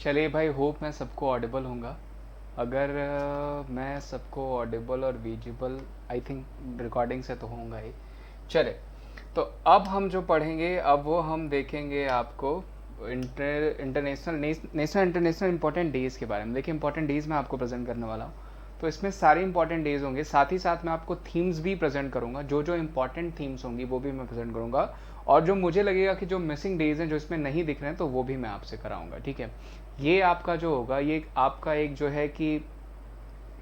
चलिए भाई, होप मैं सबको ऑडिबल होऊंगा। अगर मैं सबको ऑडिबल और विजिबल, आई थिंक रिकॉर्डिंग से तो होऊंगा ही। चले, तो अब हम जो पढ़ेंगे अब वो हम देखेंगे आपको international national international important days के बारे में। देखिए, इंपॉर्टेंट डेज़ मैं आपको प्रेजेंट करने वाला हूँ, तो इसमें सारे इंपॉर्टेंट डेज होंगे। साथ ही साथ मैं आपको थीम्स भी प्रेजेंट करूंगा, जो जो इंपॉर्टेंट थीम्स होंगी वो भी मैं प्रेजेंट करूंगा। और जो मुझे लगेगा कि जो मिसिंग डेज हैं जो इसमें नहीं दिख रहे हैं, तो वो भी मैं आपसे कराऊंगा। ठीक है, ये आपका जो होगा, ये आपका एक जो है कि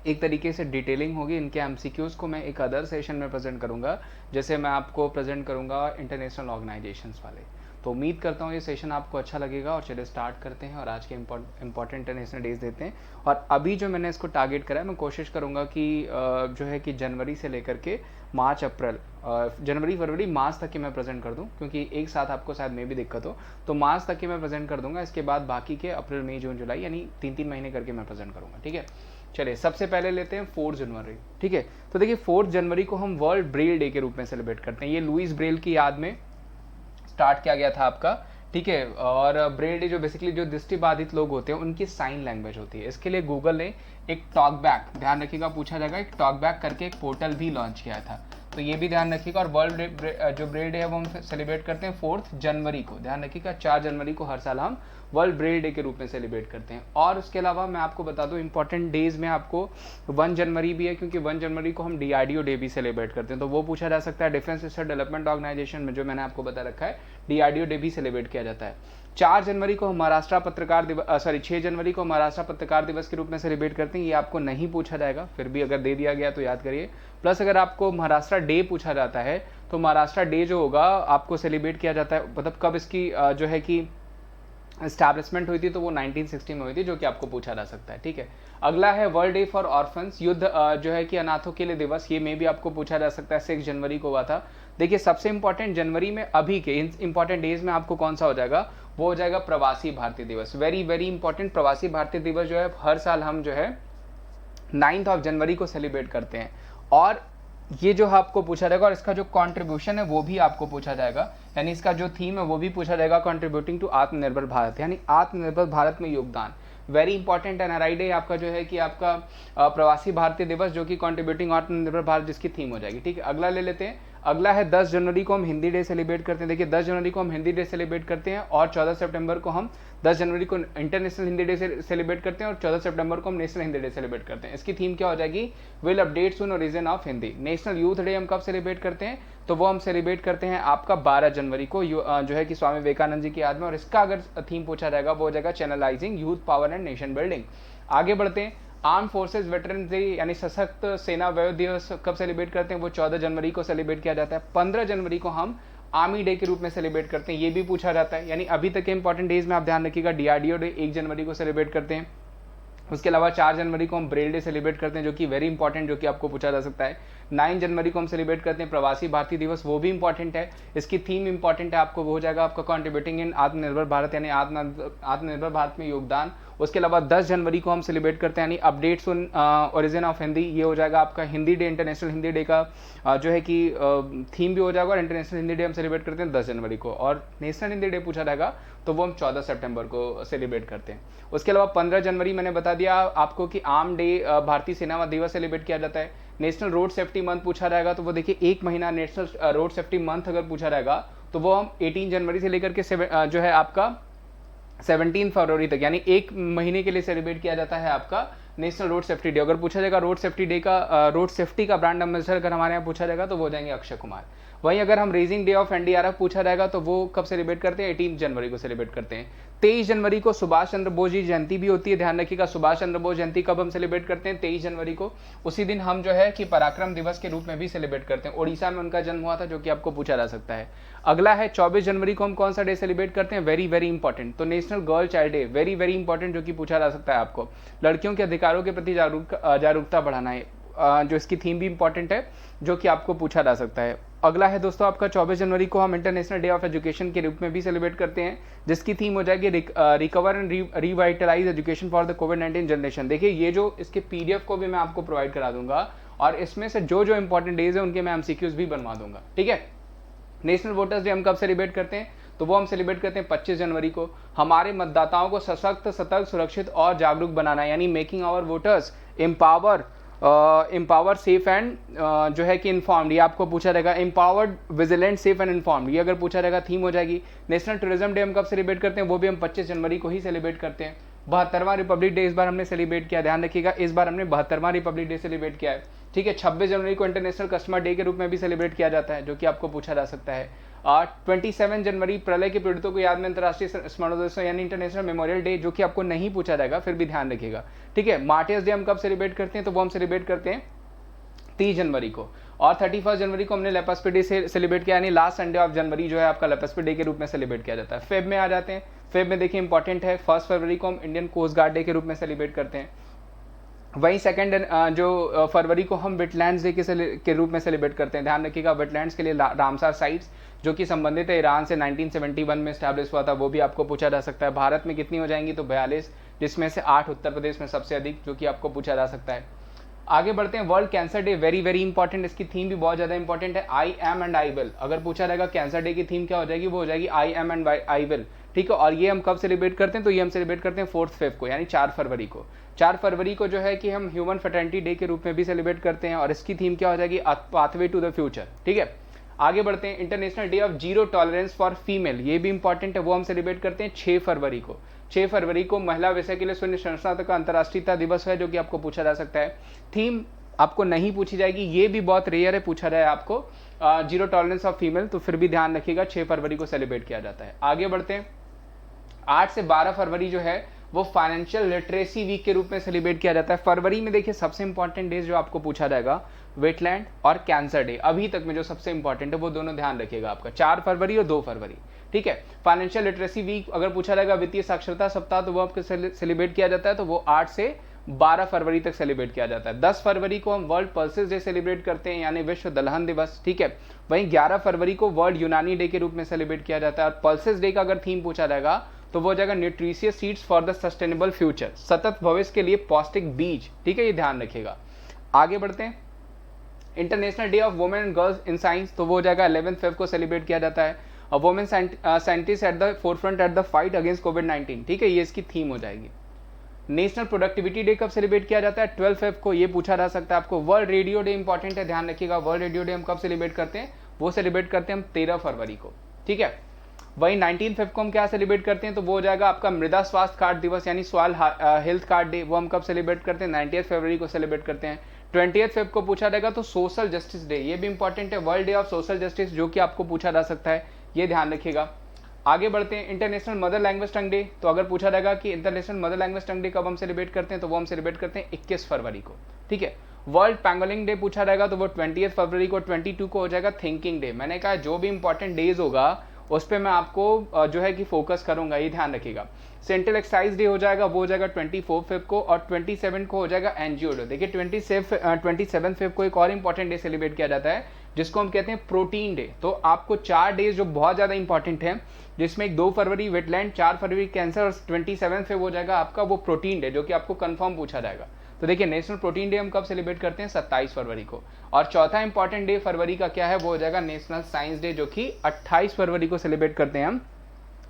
एक तरीके से डिटेलिंग होगी। इनके एमसीक्यूज को मैं एक अदर सेशन में प्रेजेंट करूंगा, जैसे मैं आपको प्रेजेंट करूंगा इंटरनेशनल ऑर्गेनाइजेशंस वाले। तो उम्मीद करता हूँ ये सेशन आपको अच्छा लगेगा। और चलिए स्टार्ट करते हैं और आज के इंपॉर्टेंट इंटरनेशनल डेज देते हैं। और अभी जो मैंने इसको टारगेट करा है, मैं कोशिश करूंगा कि जो है कि जनवरी से लेकर के मार्च अप्रैल, जनवरी फरवरी मार्च तक की मैं प्रेजेंट कर दूं, क्योंकि एक साथ आपको शायद में भी दिक्कत हो। तो मार्च तक की मैं प्रेजेंट कर दूंगा। इसके बाद बाकी के अप्रैल मई जून जुलाई, यानी 3-3 महीने करके मैं प्रेजेंट करूंगा। ठीक है, चलिए सबसे पहले लेते हैं 4 जनवरी। ठीक है, तो देखिए 4 जनवरी को हम वर्ल्ड ब्रेल डे के रूप में सेलिब्रेट करते हैं। ये लुइस ब्रेल की याद में स्टार्ट किया गया था आपका। ठीक है, और ब्रेल डे जो बेसिकली जो दृष्टिबाधित लोग होते हैं उनकी साइन लैंग्वेज होती है। इसके लिए गूगल ने एक टॉक बैक, ध्यान रखिएगा पूछा जाएगा, एक टॉक बैक करके एक पोर्टल भी लॉन्च किया था, तो ये भी ध्यान रखिएगा। और वर्ल्ड जो ब्रेल डे है वो हम सेलिब्रेट करते हैं 4 जनवरी को। ध्यान रखिएगा 4 जनवरी को हर साल हम वर्ल्ड ब्रेल डे के रूप में सेलिब्रेट करते हैं। और उसके अलावा मैं आपको बता दूं, इंपॉर्टेंट डेज में आपको 1 जनवरी भी है, क्योंकि 1 जनवरी को हम डीआरडीओ डे भी सेलिब्रेट करते हैं। तो वो पूछा जा सकता है, डिफेंस रिसर्च डेवलपमेंट ऑर्गेनाइजेशन में जो मैंने आपको बता रखा है, डीआरडीओ डे भी सेलिब्रेट किया जाता है। 4 जनवरी को महाराष्ट्र पत्रकार दिवस, 6 जनवरी को महाराष्ट्र पत्रकार दिवस के रूप में सेलिब्रेट करते हैं। ये आपको नहीं पूछा जाएगा, फिर भी अगर दे दिया गया तो याद करिए। प्लस अगर आपको महाराष्ट्र डे पूछा जाता है, तो महाराष्ट्र डे जो होगा आपको सेलिब्रेट किया जाता है, मतलब कब इसकी जो है कि एस्टैब्लिशमेंट हुई थी, तो वो 1960 में हुई थी, जो कि आपको पूछा जा सकता है। ठीक है, अगला है वर्ल्ड डे फॉर ऑर्फन्स, युद्ध जो है कि अनाथों के लिए दिवस। ये में भी आपको पूछा जा सकता है, 6 जनवरी को हुआ था। देखिए सबसे इंपॉर्टेंट जनवरी में अभी के इंपॉर्टेंट डेज में आपको कौन सा हो जाएगा, वो हो जाएगा प्रवासी भारतीय दिवस। वेरी वेरी इंपॉर्टेंट, प्रवासी भारतीय दिवस जो है हर साल हम जो है 9 जनवरी को सेलिब्रेट करते हैं। और ये जो आपको पूछा जाएगा, और इसका जो कंट्रीब्यूशन है वो भी आपको पूछा जाएगा, यानी इसका जो थीम है वो भी पूछा जाएगा, कंट्रीब्यूटिंग टू आत्मनिर्भर भारत, यानी आत्मनिर्भर भारत में योगदान। वेरी इंपॉर्टेंट एनआरआई डे आपका जो है कि आपका प्रवासी भारतीय दिवस, जो कि कंट्रीब्यूटिंग आत्मनिर्भर भारत जिसकी थीम हो जाएगी। ठीक है, अगला ले लेते हैं। अगला है 10 जनवरी को हम हिंदी डे सेलिब्रेट करते हैं। देखिए 10 जनवरी को हम हिंदी डे सेलिब्रेट करते हैं, और 14 सितंबर को हम 10 जनवरी को इंटरनेशनल हिंदी डे से सेलिब्रेट करते हैं, और 14 सितंबर को हम नेशनल हिंदी डे सेलिब्रेट करते हैं। इसकी थीम क्या हो जाएगी, will update soon origin of Hindi. National youth day हम कब सेलिब्रेट करते हैं, तो वो हम सेलिब्रेट करते हैं आपका 12 जनवरी को, जो है कि स्वामी विवेकानंद जी की याद में। और इसका अगर थीम पूछा जाएगा वो हो जाएगा channelising youth power and nation building. आगे बढ़ते हैं, आर्म फोर्सेज वेटरन डे यानी सशक्त सेना वयो दिवस कब सेलिब्रेट करते हैं, वो 14 जनवरी को सेलिब्रेट किया जाता है। 15 जनवरी को हम आर्मी डे के रूप में सेलिब्रेट करते हैं, ये भी पूछा जाता है। यानी अभी तक के इंपॉर्टेंट डेज में आप ध्यान रखिएगा, डीआरडीओ डे 1 जनवरी को सेलिब्रेट करते हैं। उसके अलावा 4 जनवरी को हम ब्रेल डे सेलिब्रेट करते हैं, जो कि वेरी इंपॉर्टेंट, जो कि आपको पूछा जा सकता है। 9 जनवरी को हम सेलिब्रेट करते हैं प्रवासी भारतीय दिवस, वो भी इंपॉर्टेंट है। इसकी थीम इंपॉर्टेंट है, आपको वो हो जाएगा आपका कंट्रीब्यूटिंग इन आत्मनिर्भर भारत, यानी आत्मनिर्भर भारत में योगदान। उसके अलावा 10 जनवरी को हम सेलिब्रेट करते हैं यानी updates on origin of Hindi, ये हो जाएगा आपका Hindi day, international Hindi day का जो है कि थीम भी हो जाएगा। और इंटरनेशनल हिंदी डे हम सेलिब्रेट करते हैं 10 जनवरी को, और नेशनल हिंदी डे पूछा जाएगा तो वो हम 14 सितंबर को सेलिब्रेट करते हैं। उसके अलावा 15 जनवरी मैंने बता दिया आपको कि आर्म डे भारतीय सेना दिवस सेलिब्रेट किया जाता है। नेशनल रोड सेफ्टी मंथ पूछा जाएगा, तो वो देखिए 1 महीना नेशनल रोड सेफ्टी मंथ अगर पूछा जाएगा, तो वो हम 18 जनवरी से लेकर के जो है आपका 17 फरवरी तक, यानी 1 महीने के लिए सेलिब्रेट किया जाता है आपका नेशनल रोड सेफ्टी डे। अगर पूछा जाएगा रोड सेफ्टी डे का, रोड सेफ्टी का ब्रांड एम्बेसडर अगर हमारे यहाँ पूछा जाएगा, तो वो हो जाएंगे अक्षय कुमार। वहीं अगर हम रेजिंग डे ऑफ एनडीआरएफ पूछा जाएगा, तो वो कब सेलिब्रेट करते हैं, 18 जनवरी को सेलिब्रेट करते हैं। 23 जनवरी को सुभाष चंद्र बोस जी जयंती भी होती है, ध्यान रखिएगा। सुभाष चंद्र बोस जयंती कब हम सेलिब्रेट करते हैं, 23 जनवरी को। उसी दिन हम जो है कि पराक्रम दिवस के रूप में भी सेलिब्रेट करते हैं। ओडिशा में उनका जन्म हुआ था, जो कि आपको पूछा जा सकता है। अगला है 24 जनवरी को हम कौन सा डे सेलिब्रेट करते हैं, वेरी वेरी इंपॉर्टेंट, तो national girl child day, very very important, जो कि पूछा जा सकता है आपको। लड़कियों के अधिकारों के प्रति जागरूकता बढ़ाना है, जो इसकी थीम भी इंपॉर्टेंट है, जो कि आपको पूछा जा सकता है। अगला है दोस्तों आपका 24 जनवरी को हम इंटरनेशनल डे ऑफ एजुकेशन के रूप में भी सेलिब्रेट करते हैं, जिसकी थीम हो जाएगी recover and revitalise education for the covid generation. देखिए ये जो इसके पीडीएफ को भी मैं आपको प्रोवाइड करा दूंगा, और इसमें से जो जो इंपॉर्टेंट डेज है उनके मैं एमसीक्यूज भी बनवा दूंगा। ठीक है, नेशनल वोटर्स डे हम कब सेलिब्रेट करते हैं, तो वो हम सेलिब्रेट करते हैं 25 जनवरी को। हमारे मतदाताओं को सशक्त, सतर्क, सुरक्षित और जागरूक बनाना, यानी making our voters empower safe and जो है कि इन्फॉर्म्ड, ये आपको पूछा रहेगा। Empowered, vigilant, safe and informed, ये अगर पूछा रहेगा थीम हो जाएगी। नेशनल टूरिज्म डे हम कब सेलिब्रेट करते हैं, वो भी हम 25 जनवरी को ही सेलिब्रेट करते हैं। 72वां रिपब्लिक डे इस बार हमने सेलिब्रेट किया, ध्यान रखिएगा, इस बार हमने 72वां रिपब्लिक डे सेलिब्रेट किया है, ठीक है। 26 जनवरी को इंटरनेशनल कस्टमर डे के रूप में भी सेलिब्रेट किया जाता है, जो कि आपको पूछा जा सकता है। 27 जनवरी प्रलय के पीड़ितों को याद में अंतर्राष्ट्रीय स्मरणोत्सव यानी इंटरनेशनल मेमोरियल डे, जो कि आपको नहीं पूछा जाएगा, फिर भी ध्यान रखिएगा, ठीक है। मार्टियर्स डे हम कब सेलिब्रेट करते हैं, तो वो हम सेलिब्रेट करते हैं 30 जनवरी को। और 31 जनवरी को हमने लेपास्पे डे से सेलिब्रेट किया, यानी लास्ट संडे ऑफ जनवरी जो है आपका लेपास्पे डे के रूप में सेलिब्रेट किया जाता है। फेब में आ जाते हैं, फेब में देखिए इंपॉर्टेंट है, 1 फरवरी को हम इंडियन कोस्ट गार्ड डे के रूप में सेलिब्रेट करते हैं। वहीं सेकंड जो फरवरी को हम वेटलैंड्स डे के रूप में सेलिब्रेट करते हैं, ध्यान रखिएगा। वेटलैंड्स के लिए रामसार साइट्स जो कि संबंधित है ईरान से 1971 में स्टैब्लिश हुआ था, वो भी आपको पूछा जा सकता है। भारत में कितनी हो जाएंगी, तो 42, जिसमें से 8 उत्तर प्रदेश में सबसे अधिक, जो कि आपको पूछा जा सकता है। आगे बढ़ते हैं, world cancer day, very very important, इसकी थीम भी बहुत ज्यादा इंपॉर्टेंट है, I am and I will. अगर पूछा रहेगा कैंसर डे की थीम क्या हो जाएगी, वो हो जाएगी I am and I will, ठीक है। और ये हम कब सेलिब्रेट करते हैं, तो ये हम सेलिब्रेट करते हैं 4 फेब को, यानी 4 फरवरी को। 4 फरवरी को जो है कि हम ह्यूमन फर्टर्निटी डे के रूप में भी सेलिब्रेट करते हैं, और इसकी थीम क्या हो जाएगी, पाथवे टू द फ्यूचर, ठीक है। आगे बढ़ते हैं, international day of zero tolerance for female, ये भी इंपॉर्टेंट है, वो हम सेलिब्रेट करते हैं 6 फरवरी को। 6 फरवरी को महिला विषय के लिए शून्य संस्था का अंतर्राष्ट्रीय दिवस है, जो कि आपको पूछा जा सकता है। थीम आपको नहीं पूछी जाएगी, ये भी बहुत रेयर है, पूछा जाए आपको जीरो टॉलरेंस ऑफ फीमेल, तो फिर भी ध्यान रखिएगा 6 फरवरी को सेलिब्रेट किया जाता है। आगे बढ़ते हैं, 8 से 12 फरवरी जो है वो फाइनेंशियल लिटरेसी वीक के रूप में सेलिब्रेट किया जाता है। फरवरी में देखिए सबसे इंपॉर्टेंट डेज जो आपको पूछा जाएगा, वेटलैंड और कैंसर डे, अभी तक में जो सबसे इंपॉर्टेंट है वो दोनों ध्यान रखिएगा आपका, 4 फरवरी और 2 फरवरी, ठीक है। फाइनेंशियल लिटरेसी वीक अगर पूछा जाएगा, वित्तीय साक्षरता सप्ताह, तो वो आपको सेलिब्रेट किया जाता है, तो वो 8 से 12 फरवरी तक सेलिब्रेट किया जाता है। 10 फरवरी को हम वर्ल्ड पल्सेस डे सेलिब्रेट करते हैं, यानी विश्व दलहन दिवस, ठीक है। वहीं 11 फरवरी को वर्ल्ड यूनानी डे के रूप में सेलिब्रेट किया जाता है। और पल्सेस डे का अगर थीम पूछा जाएगा, तो वो हो जाएगा nutritious seeds for the sustainable future, सतत भविष्य के लिए पौष्टिक बीज, ठीक है, ये ध्यान रखिएगा। आगे बढ़ते हैं, international day of women and girls in science, तो वो हो जाएगा 11 फेब को सेलिब्रेट किया जाता है। और women scientist at the forefront at the fight against कोविड-19, ठीक है, ये इसकी थीम हो जाएगी। नेशनल प्रोडक्टिविटी डे कब सेलिब्रेट किया जाता है, 12 फेब को, ये पूछा जा सकता है आपको। वर्ल्ड रेडियो डे इंपॉर्टेंट है, ध्यान रखिएगा, वर्ल्ड रेडियो डे हम कब सेलिब्रेट करते हैं, वो सेलिब्रेट करते हैं हम 13 फरवरी को, ठीक है। वहीं 19 फेब को हम क्या सेलिब्रेट करते हैं, तो वो हो जाएगा आपका मृदा स्वास्थ्य कार्ड दिवस, यानी सॉइल हेल्थ कार्ड डे, वो हम कब सेलिब्रेट करते हैं, 90 फरवरी को सेलिब्रेट करते हैं। 20 फेब को पूछा जाएगा तो सोशल जस्टिस डे, ये भी इंपॉर्टेंट है, world day of social justice, जो कि आपको पूछा जा सकता है, ये ध्यान रखिएगा। आगे बढ़ते हैं, इंटरनेशनल मदर लैंग्वेज टंग डे, तो अगर पूछा जाएगा कि इंटरनेशनल मदर लैंग्वेज टंग डे कब हम सेलिब्रेट करते हैं, तो वो हम सेलिब्रेट करते हैं 21 फरवरी को, ठीक है। वर्ल्ड पैंगोलिंग डे पूछा जाएगा, तो वो 20 फरवरी को, 22 को हो जाएगा थिंकिंग डे। मैंने कहा जो भी इंपॉर्टेंट डेज होगा उस पर मैं आपको जो है कि फोकस करूंगा, ये ध्यान रखिएगा। सेंट्रल एक्साइज डे हो जाएगा, वो हो जाएगा 24 फेब को, और 27 को हो जाएगा एनजीओ डे। देखिए 27 फेब को एक और इंपॉर्टेंट डे सेलिब्रेट किया जाता है, जिसको हम कहते हैं प्रोटीन डे। तो आपको 4 डेज जो बहुत ज्यादा इंपॉर्टेंट है, जिसमें 2 फरवरी वेटलैंड, 4 फरवरी कैंसर, और 27 फेब हो जाएगा आपका वो प्रोटीन डे, जो कि आपको कंफर्म पूछा जाएगा। तो देखिए नेशनल प्रोटीन डे हम कब सेलिब्रेट करते हैं, 27 फरवरी को। और चौथा इंपॉर्टेंट डे फरवरी का क्या है, वो हो जाएगा नेशनल साइंस डे, जो कि 28 फरवरी को सेलिब्रेट करते हैं हम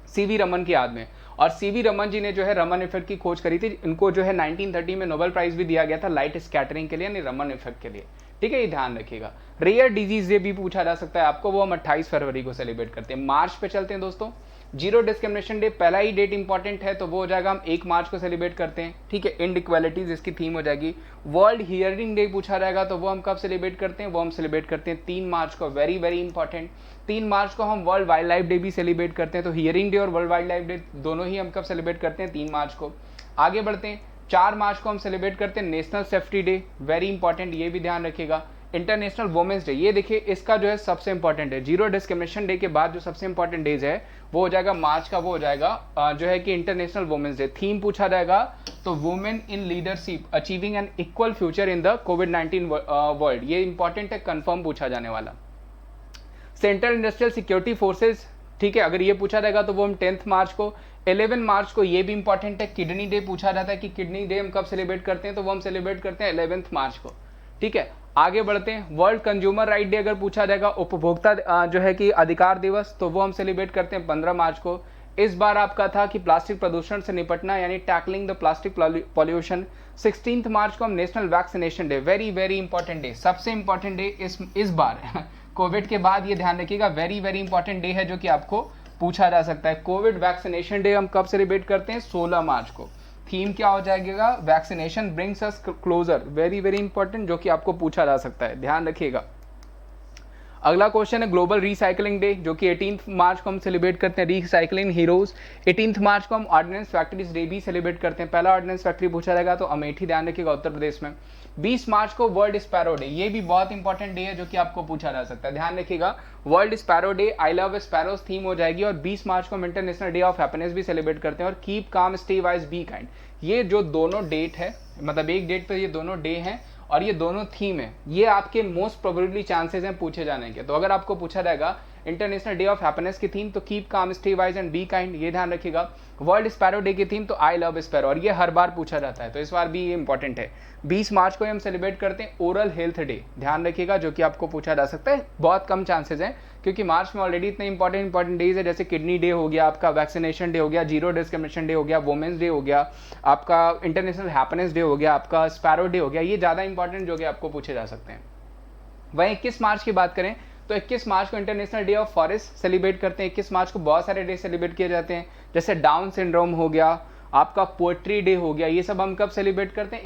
सीवी रमन की याद में। और सीवी रमन जी ने जो है रमन इफेक्ट की खोज करी थी, इनको जो है 1930 में नोबेल प्राइज भी दिया गया था लाइट स्कैटरिंग के लिए, यानी रमन इफेक्ट के लिए, ठीक है, ये ध्यान रखिएगा। रेयर डिजीज डे भी पूछा जा सकता है आपको, वो हम 28 फरवरी को सेलिब्रेट करते हैं। मार्च पे चलते हैं दोस्तों, जीरो डिस्क्रिमिनेशन डे, पहला ही डेट इंपॉर्टेंट है, तो वो हो जाएगा हम 1 मार्च को सेलिब्रेट करते हैं, ठीक है। इनइक्वालिटीज इसकी थीम हो जाएगी। वर्ल्ड हियरिंग डे पूछा जाएगा, तो वो हम कब सेलिब्रेट करते हैं, वो हम सेलिब्रेट करते हैं 3 मार्च को, वेरी वेरी इंपॉर्टेंट। 3 मार्च को हम वर्ल्ड वाइल्ड लाइफ डे भी सेलिब्रेट करते हैं, तो हियरिंग डे और वर्ल्ड वाइल्ड लाइफ डे दोनों ही हम कब सेलिब्रेट करते हैं, 3 मार्च को। आगे बढ़ते हैं, 4 मार्च को हम सेलिब्रेट करते हैं national safety day, very important, ये भी ध्यान रखिएगा। इंटरनेशनल वुमेन्स डे, ये देखिए इसका जो है सबसे इंपॉर्टेंट है, जीरो डिस्क्रिमिनेशन डे के बाद जो सबसे इंपॉर्टेंट डेज है वो हो जाएगा मार्च का, वो हो जाएगा जो है कि इंटरनेशनल वुमेन्स डे। थीम पूछा जाएगा तो women in leadership achieving an equal future in the कोविड-19 वर्ल्ड, ये इंपॉर्टेंट है, कंफर्म पूछा जाने वाला। सेंट्रल इंडस्ट्रियल सिक्योरिटी फोर्सेज, ठीक है, अगर ये पूछा जाएगा तो वो हम 10 मार्च को। 11 मार्च को ये भी इंपॉर्टेंट है, किडनी डे पूछा जाता है कि किडनी डे हम कब सेलिब्रेट करते हैं, तो वो हम सेलिब्रेट करते हैं 11 मार्च को, ठीक है। आगे बढ़ते हैं, वर्ल्ड कंज्यूमर राइट डे अगर पूछा जाएगा, उपभोक्ता जो है कि अधिकार दिवस, तो वो हम सेलिब्रेट करते हैं 15 मार्च को। इस बार आपका था कि प्लास्टिक प्रदूषण से निपटना यानी टैकलिंग द प्लास्टिक पॉल्यूशन। 16 मार्च को हम national vaccination day, very very important day, सबसे इंपॉर्टेंट डे इस बार कोविड के बाद, ये ध्यान रखिएगा, वेरी वेरी इंपॉर्टेंट डे है जो कि आपको पूछा जा सकता है। कोविड वैक्सीनेशन डे हम कब सेलिब्रेट करते हैं? 16 मार्च को। थीम क्या हो जाएगा? Vaccination brings us closure, very very important, जो कि आपको पूछा जा सकता है, ध्यान रखिएगा। अगला क्वेश्चन है ग्लोबल रिसाइकलिंग डे, जो कि 18 मार्च को हम सेलिब्रेट करते हैं, रिसाइकलिंग हीरोज। 18 मार्च को हम ऑर्डिनेंस फैक्ट्रीज डे भी सेलिब्रेट करते हैं। पहला ऑर्डिनेंस फैक्ट्री पूछा जाएगा तो अमेठी, ध्यान रखिएगा, उत्तर प्रदेश में। 20 मार्च को वर्ल्ड स्पैरो डे, ये भी बहुत इंपॉर्टेंट डे है जो कि आपको पूछा जा सकता है, ध्यान रखिएगा। World sparrow day, I love sparrows theme हो जाएगी। और 20 मार्च को हम इंटरनेशनल डे ऑफ हैप्पीनेस भी सेलिब्रेट करते हैं। और keep calm, stay wise, be kind, ये जो दोनों डेट है, मतलब एक डेट पर ये दोनों डे हैं और ये दोनों थीम है, ये आपके मोस्ट प्रोबेबली चांसेस हैं पूछे जाने के। तो अगर आपको पूछा जाएगा इंटरनेशनल डे ऑफ हैप्पीनेस की थीम, तो keep calm, stay wise and be kind, ये ध्यान रखिएगा। वर्ल्ड स्पैरो डे की थीम तो आई लव स्पैरो, और ये हर बार पूछा जाता है, तो इस बार भी ये इंपॉर्टेंट है। 20 मार्च को हम सेलिब्रेट करते हैं ओरल हेल्थ डे, ध्यान रखिएगा, जो कि आपको पूछा जा सकता है। बहुत कम चांसेस हैं क्योंकि मार्च में ऑलरेडी इतने इंपॉर्टेंट डेज है, जैसे किडनी डे हो गया, आपका वैक्सीनेशन डे हो गया, जीरो डिस्क्रिमिनेशन डे हो गया, वुमेन्स डे हो गया, आपका इंटरनेशनल हैप्पीनेस डे हो गया, आपका स्पैरो डे हो गया, ये ज़्यादा इंपॉर्टेंट जो कि आपको पूछे जा सकते हैं। वहीं 21 मार्च की बात करें तो 21 मार्च को international day of forest celebrate करते हैं। 21 मार्च को बहुत सारे डे सेलिब्रेट किए जाते हैं, जैसे डाउन सिंड्रोम हो गया, आपका पोएट्री डे हो गया, ये सब हम कब सेलिब्रेट करते हैं?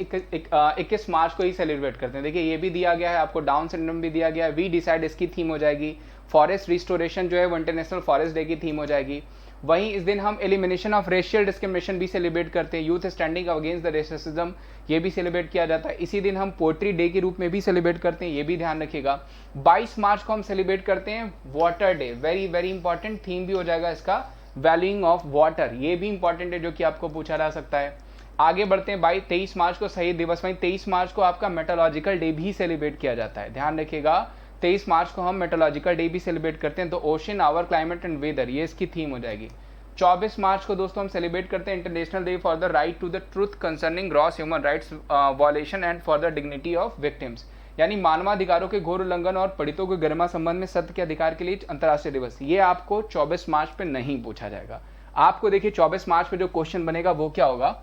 21 मार्च को ही सेलिब्रेट करते हैं। देखिए ये भी दिया गया है आपको, डाउन सिंड्रोम भी दिया गया है, वी डिसाइड इसकी थीम हो जाएगी। फॉरेस्ट रिस्टोरेशन जो है वो इंटरनेशनल फॉरेस्ट डे की थीम हो जाएगी। वहीं इस दिन हम एलिमिनेशन ऑफ रेशियल डिस्क्रिमिनेशन भी सेलिब्रेट करते हैं। Youth standing against the racism, ये भी सेलिब्रेट किया जाता है। इसी दिन हम पोएट्री डे के रूप में भी सेलिब्रेट करते हैं, ये भी ध्यान रखिएगा। 22 मार्च को हम सेलिब्रेट करते हैं water day, very very important, theme भी हो जाएगा इसका वैल्यूइंग ऑफ वाटर, ये भी इंपॉर्टेंट है जो कि आपको पूछा जा सकता है। आगे बढ़ते हैं, 23 मार्च को शहीद दिवस, वहीं 23 मार्च को आपका मेटोलॉजिकल डे भी सेलिब्रेट किया जाता है, ध्यान रखिएगा। 23 मार्च को हम मेटोलॉजिकल डे भी सेलिब्रेट करते हैं, तो ocean, our climate and weather, ये इसकी थीम हो जाएगी। 24 मार्च को दोस्तों हम सेलिब्रेट करते हैं international day for the right to the truth concerning gross human rights violation and for the dignity of victims, यानी मानवाधिकारों के घोर उल्लंघन और पीड़ितों के गरिमा संबंध में सत्य के अधिकार के लिए अंतर्राष्ट्रीय दिवस। ये आपको 24 मार्च पे नहीं पूछा जाएगा। आपको देखिए 24 मार्च पे जो क्वेश्चन बनेगा वो क्या होगा,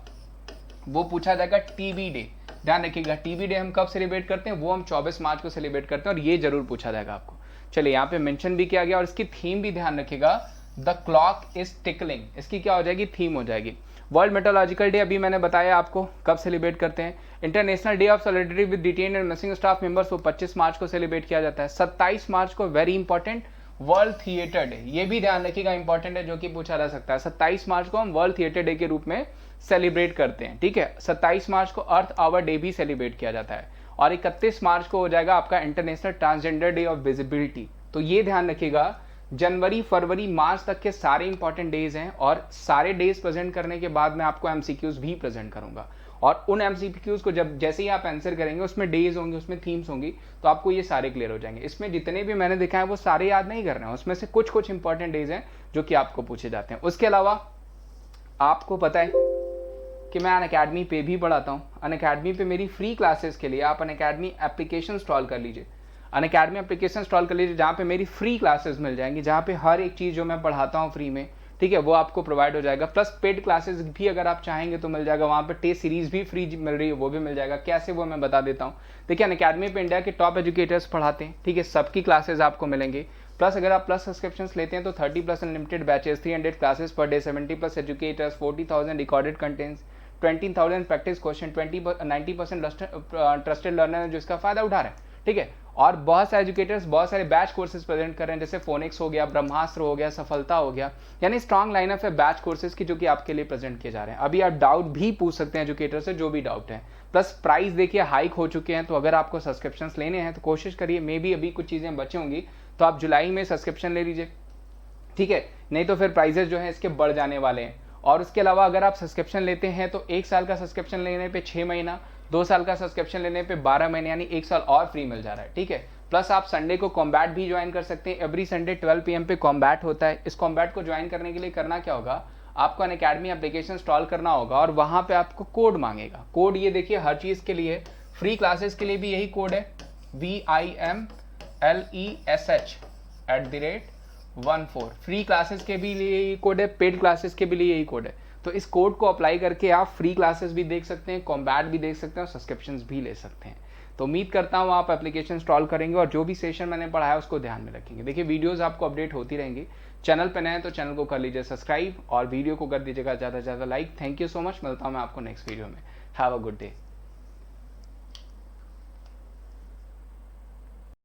वो पूछा जाएगा टीबी डे, ध्यान रखिएगा। टीबी डे हम कब सेलिब्रेट करते हैं? वो हम 24 मार्च को सेलिब्रेट करते हैं और ये जरूर पूछा जाएगा आपको। चलिए यहाँ पे मेंशन भी किया गया और इसकी थीम भी ध्यान रखिएगा, द क्लॉक इज टिकलिंग, इसकी क्या हो जाएगी? थीम हो जाएगी। वर्ल्ड मेटोलॉजिकल डे अभी मैंने बताया आपको कब सेलिब्रेट करते हैं। International day of solidarity with detain and missing staff members, वो 25 मार्च को सेलिब्रेट किया जाता है। 27 मार्च को very important world theatre day, ये भी ध्यान रखिएगा, इंपॉर्टेंट है, जो कि पूछा जा सकता है। 27 मार्च को हम वर्ल्ड थिएटर डे के रूप में सेलिब्रेट करते हैं, ठीक है। 27 मार्च को अर्थ आवर डे भी सेलिब्रेट किया जाता है। और 31 मार्च को हो जाएगा आपका international transgender day of visibility. तो ये ध्यान रखिएगा, जनवरी फरवरी मार्च तक के सारे इंपॉर्टेंट डेज हैं और सारे डेज प्रेजेंट करने के बाद मैं आपको एमसीक्यूज भी प्रेजेंट करूंगा। और उन एमसीक्यूज को जब जैसे ही आप आंसर करेंगे उसमें डेज होंगे, उसमें थीम्स होंगी, तो आपको ये सारे क्लियर हो जाएंगे। इसमें जितने भी मैंने दिखाए वो सारे याद नहीं करना है, उसमें से कुछ कुछ इंपॉर्टेंट डेज हैं जो कि आपको पूछे जाते हैं। उसके अलावा आपको पता है कि मैं अनअकैडमी पे भी पढ़ाता हूँ। अनअकैडमी पे मेरी फ्री क्लासेस के लिए आप अनअकैडमी एप्लीकेशन इंस्टॉल कर लीजिए। अनअकैडमी एप्लीकेशन इंस्टॉल कर लीजिए, जहाँ पे मेरी फ्री क्लासेस मिल जाएंगी, जहाँ पे हर एक चीज़ जो मैं पढ़ाता हूँ फ्री में, ठीक है, वो आपको प्रोवाइड हो जाएगा। प्लस पेड क्लासेस भी अगर आप चाहेंगे तो मिल जाएगा, वहाँ पे टेस्ट सीरीज भी फ्री मिल रही है, वो भी मिल जाएगा। कैसे, वो मैं बता देता हूँ। देखिए अनअकैडमी पे इंडिया के टॉप एजुकेटर्स पढ़ाते हैं, ठीक है, सबकी क्लासेज आपको मिलेंगे। प्लस अगर आप प्लस सब्सक्रिप्शन लेते हैं तो 30+ unlimited batches, 300 classes per day, 70+ educators, 40,000 recorded contents, 20,000 practice question, 90% trusted learner जो इसका फायदा उठा रहे हैं, ठीक है। और बहुत सारे एजुकेटर्स बहुत सारे बैच कोर्सेज प्रेजेंट कर रहे हैं, जैसे फोनिक्स हो गया, ब्रह्मास्त्र हो गया, सफलता हो गया, यानी स्ट्रॉन्ग लाइनअप है बैच कोर्सेज की जो कि आपके लिए प्रेजेंट किए जा रहे हैं। अभी आप डाउट भी पूछ सकते हैं एजुकेटर से, जो भी डाउट है। प्लस प्राइस देखिए हाइक हो चुके हैं, तो अगर आपको सब्सक्रिप्शन लेने हैं तो कोशिश करिए, मे बी अभी कुछ चीज़ें बची होंगी तो आप जुलाई में सब्सक्रिप्शन ले लीजिए, ठीक है, नहीं तो फिर प्राइजेस जो है इसके बढ़ जाने वाले हैं। और उसके अलावा अगर आप सब्सक्रिप्शन लेते हैं तो 1 साल का सब्सक्रिप्शन लेने पे 6 महीना, 2 साल का सब्सक्रिप्शन लेने पे 12 महीने, यानी 1 साल और फ्री मिल जा रहा है, ठीक है। प्लस आप संडे को कॉम्बैट भी ज्वाइन कर सकते हैं। एवरी संडे 12 PM पे कॉम्बैट होता है। इस कॉम्बैट को ज्वाइन करने के लिए करना क्या होगा, आपको अनअकैडमी एप्लीकेशन इंस्टॉल करना होगा और वहाँ पे आपको कोड मांगेगा। कोड ये देखिए हर चीज़ के लिए, फ्री क्लासेस के लिए भी यही कोड है, VIMLESH@14। फ्री क्लासेस के भी लिए यही कोड है, पेड क्लासेस के भी लिए यही कोड है। तो इस कोड को अप्लाई करके आप फ्री क्लासेस भी देख सकते हैं, कॉम्बैट भी देख सकते हैं और सब्सक्रिप्शंस भी ले सकते हैं। तो उम्मीद करता हूँ आप एप्लीकेशन इंस्टॉल करेंगे और जो भी सेशन मैंने पढ़ाया उसको ध्यान में रखेंगे। देखिए वीडियोस आपको अपडेट होती रहेंगी। चैनल पे नए हैं तो चैनल को कर लीजिए सब्सक्राइब और वीडियो को कर दीजिएगा ज़्यादा से ज़्यादा like. Thank you so much, मिलता हूँ मैं आपको नेक्स्ट वीडियो में। Have a good day.